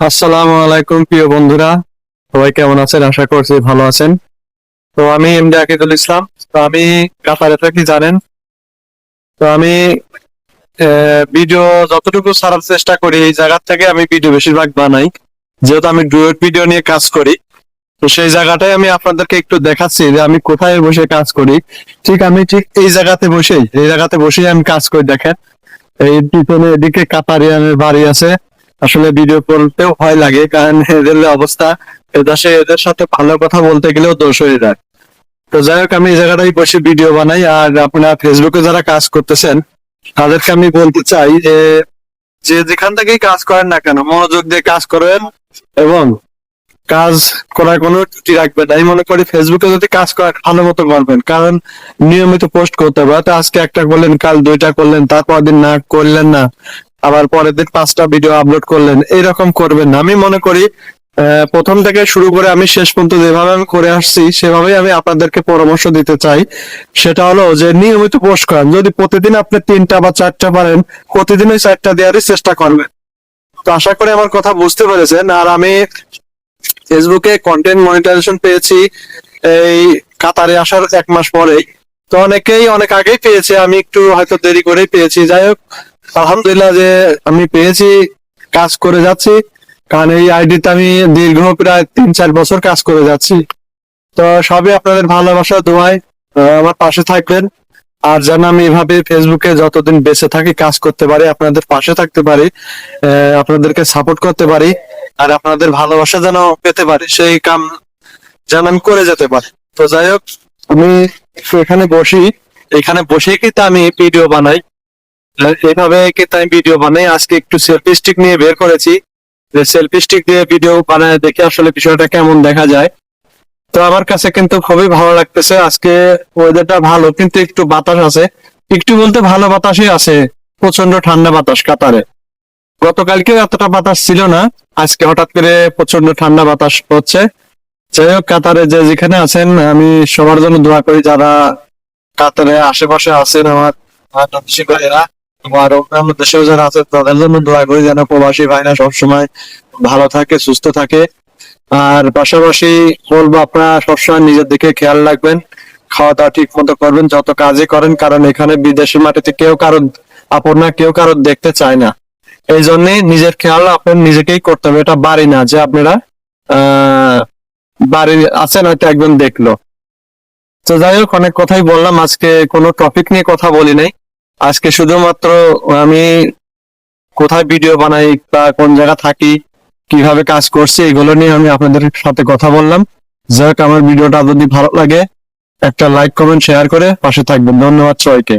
আসসালামু আলাইকুম প্রিয় বন্ধুরা, সবাই কেমন আছেন? আশা করছি ভালো আছেন। তো আমি এমডি আকিদুল ইসলাম। তো আমি কাতারে থাকি জানেন। তো আমি ভিডিও যতটুকু ছাড়ার চেষ্টা করি এই জায়গা থেকে আমি ভিডিও বেশিরভাগ বানাই, যেহেতু আমি ডুয়েট ভিডিও নিয়ে কাজ করি। তো সেই জায়গাটাই আমি আপনাদেরকে একটু দেখাচ্ছি যে আমি কোথায় বসে কাজ করি। ঠিক এই জায়গাতে বসেই আমি কাজ করি। দেখেন, এই পিছনে এদিকে কাতারিয়ানের বাড়ি আছে। আসলে ভিডিও করতেও ভয় লাগে, কারণ এদের যে অবস্থা, এদের সাথে ভালো কথা বলতে গেলেও দোষ হয়ে যায়। তো যাই হোক, আমি এই জায়গাটাই বসে ভিডিও বানাই। আর আপনারা ফেসবুকে যারা কাজ করতেছেন তাদেরকে আমি বলতে চাই যে যে যেখান থেকেই কাজ করেন না কেন, মনোযোগ দিয়ে কাজ করেন এবং কাজ করার কোনো ত্রুটি রাখবেন না। আমি মনে করি ফেসবুকে যদি কাজ করেন ভালো মতো করবেন, কারণ নিয়মিত পোস্ট করতে হবে। হয়তো আজকে একটা করলেন, কাল দুইটা করলেন, তারপর দিন না করলেন না, আবার পরের দিন 5টা ভিডিও আপলোড করলেন, এইরকম করবেন না। আমি মনে করি প্রথম থেকে শুরু করে আমি শেষ পর্যন্ত যেভাবে আমি করে আসছি সেভাবেই আমি আপনাদেরকে পরামর্শ দিতে চাই। সেটা হলো যে নিয়মিত পোস্ট করেন। যদি প্রতিদিন আপনি 3টা বা 4টা পারেন, প্রতিদিন ওই 4টা দেওয়ারই চেষ্টা করবেন। তো আশা করি আমার কথা বুঝতে পেরেছেন। আর আমি ফেসবুকে কন্টেন্ট মনিটাইজেশন পেয়েছি এই কাতারে আসার 1 মাস পরেই। তো অনেকেই অনেক আগেই পেয়েছে, আমি একটু হয়তো দেরি করেই পেয়েছি। যাই হোক, আলহামদুলিল্লাহ যে আমি পেয়েছি, কাজ করে যাচ্ছি। কারণ এই আইডিতে আমি দীর্ঘ প্রায় 3-4 বছর কাজ করে যাচ্ছি। তো সবই আপনাদের ভালোবাসা, দোয়ায় আমার পাশে থাকবেন। আর যেন আমি এভাবে ফেসবুকে যতদিন বেঁচে থাকি কাজ করতে পারি, আপনাদের পাশে থাকতে পারি, আপনাদেরকে সাপোর্ট করতে পারি, আর আপনাদের ভালোবাসা যেন পেতে পারি, সেই কাম যেন আমি করে যেতে পারি। তো যাই হোক, আমি একটু এখানে বসে কিন্তু আমি ভিডিও বানাই। এইভাবে কিন্তু আমি ভিডিও বানাই। আজকে একটু সেলফি স্টিক নিয়ে বের করেছি, যে সেলফি স্টিক দিয়ে ভিডিও বানায় দেখে আসলে বিষয়টা কেমন দেখা যায়। তো আমার কাছে কিন্তু খুবই ভালো লাগতেছে। আজকে ওয়েদারটা ভালো, কিন্তু একটু বাতাস আছে। একটু বলতে ভালো বাতাসই আছে, প্রচন্ড ঠান্ডা বাতাস কাতারে। গতকালকেও এতটা বাতাস ছিল না, আজকে হঠাৎ করে প্রচন্ড ঠান্ডা বাতাস হচ্ছে। যাই হোক, কাতারে যে যেখানে আছেন আমি সবার জন্য দোয়া করি, যারা কাতারে আশেপাশে আছেন আমার প্রবাসী ভাইরা, আর অন্যান্য দেশেও যারা আছে তাদের জন্য দোয়া করি যেন প্রবাসী ভাইরা সবসময় ভালো থাকে, সুস্থ থাকে। আর পাশাপাশি বলবো, আপনারা সবসময় নিজের দিকে খেয়াল রাখবেন, খাওয়া দাওয়া ঠিক মতো করবেন যত কাজই করেন, কারণ এখানে বিদেশি মাটিতে কেউ কারো আপন না, কেউ কারো দেখতে চায় না। এই জন্যে নিজের খেয়াল আপনার নিজেকেই করতে হবে। এটা বাড়ি না যে আপনারা আহ বাড়ি আছেন হয়তো একজন দেখলো। তো যাই হোক, অনেক কথাই বললাম, আজকে কোনো টপিক নিয়ে কথা বলি নাই। আজকে শুধুমাত্র আমি কোথায় ভিডিও বানাই বা কোন জায়গা থাকি, কিভাবে কাজ করছি, এগুলো নিয়ে আমি আপনাদের সাথে কথা বললাম। যাই হোক, আমার ভিডিওটা যদি ভালো লাগে একটা লাইক কমেন্ট শেয়ার করে পাশে থাকবেন। ধন্যবাদ সবাইকে।